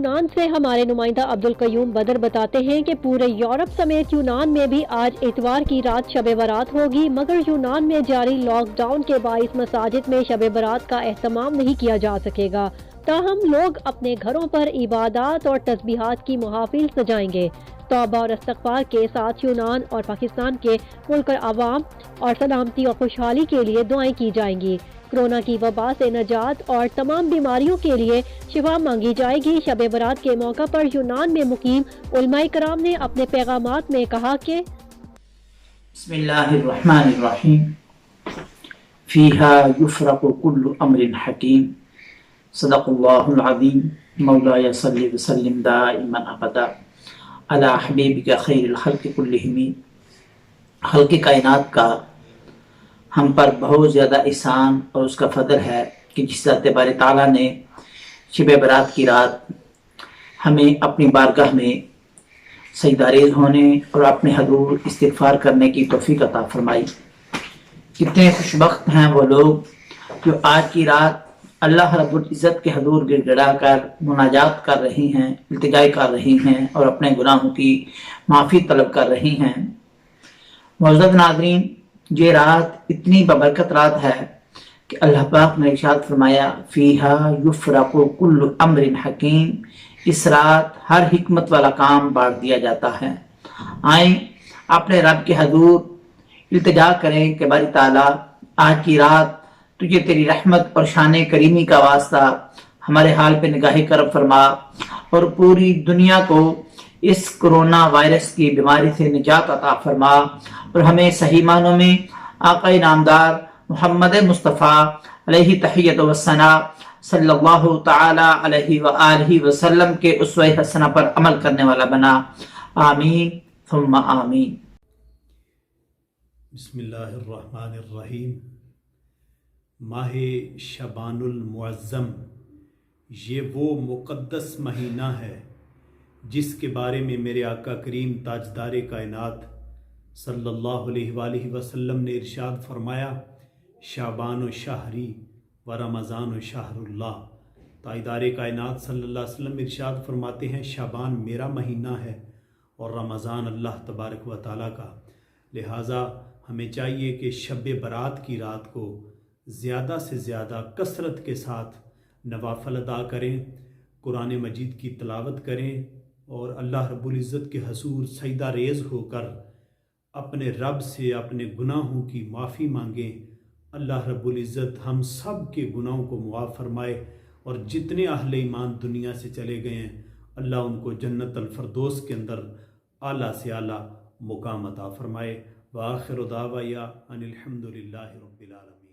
یونان سے ہمارے نمائندہ عبدالقیوم بدر بتاتے ہیں کہ پورے یورپ سمیت یونان میں بھی آج اتوار کی رات شب برات ہوگی، مگر یونان میں جاری لاک ڈاؤن کے باعث مساجد میں شب برات کا اہتمام نہیں کیا جا سکے گا، تاہم لوگ اپنے گھروں پر عبادات اور تسبیحات کی محافل سجائیں گے۔ توبہ اور استغفار کے ساتھ یونان اور پاکستان کے ملک اور عوام اور سلامتی اور خوشحالی کے لیے دعائیں کی جائیں گی۔ کورونا کی وبا سے نجات اور تمام بیماریوں کے لیے شفا مانگی جائے گی۔ شب برات کے موقع پر یونان میں مقیم علماء کرام نے اپنے پیغامات میں کہا کہ بسم اللہ الرحمن الرحیم فیہا یفرق کل امر حکیم صدق اللہ العظیم مولایا صلی وسلم دائما ابدا علی حبیبک خیر الخلق کلہم۔ خلق کائنات کا ہم پر بہت زیادہ احسان اور اس کا فضل ہے کہ جس ذات باری تعالیٰ نے شب برات کی رات ہمیں اپنی بارگاہ میں سجدہ ریز ہونے اور اپنے حضور استغفار کرنے کی توفیق عطا فرمائی۔ کتنے خوش بخت ہیں وہ لوگ جو آج کی رات اللہ رب العزت کے حضور گڑ گڑا کر مناجات کر رہی ہیں، التجا کر رہی ہیں اور اپنے گناہوں کی معافی طلب کر رہی ہیں۔ معزز ناظرین، یہ رات اتنی ببرکت رات ہے کہ اللہ پاک نے ارشاد فرمایا فیہا یفرق کل امر حکیم، اس رات ہر حکمت والا کام بانٹ دیا جاتا ہے۔ آئیں اپنے رب کے حضور التجا کریں کہ باری تعالیٰ آج کی رات تجھے تیری رحمت اور شان کریمی کا واسطہ ہمارے حال پہ نگاہ کرم فرما اور پوری دنیا کو اس کرونا وائرس کی بیماری سے نجات عطا فرما اور ہمیں صحیح معنوں میں آقا نامدار محمد مصطفیٰ علیہ تحیت و ثنا صلی اللہ تعالی علیہ وآلہ وسلم کے اسوہ حسنہ پر عمل کرنے والا بنا، آمین ثم آمین۔ بسم اللہ الرحمن الرحیم۔ ماہ شعبان المعظم یہ وہ مقدس مہینہ ہے جس کے بارے میں میرے آقا کریم تاجدار کائنات صلی اللہ علیہ وآلہ وسلم نے ارشاد فرمایا شعبان و شہری و رمضان و شہر اللہ۔ تاجدار کائنات صلی اللہ علیہ وسلم ارشاد فرماتے ہیں شعبان میرا مہینہ ہے اور رمضان اللہ تبارک و تعالیٰ کا، لہٰذا ہمیں چاہیے کہ شب برات کی رات کو زیادہ سے زیادہ کثرت کے ساتھ نوافل ادا کریں، قرآن مجید کی تلاوت کریں اور اللہ رب العزت کے حضور سجدہ ریز ہو کر اپنے رب سے اپنے گناہوں کی معافی مانگیں۔ اللہ رب العزت ہم سب کے گناہوں کو معاف فرمائے اور جتنے اہل ایمان دنیا سے چلے گئے ہیں اللہ ان کو جنت الفردوس کے اندر اعلیٰ سے اعلیٰ مقام عطا فرمائے۔ وآخر دعوایا ان الحمد للہ رب العالمین۔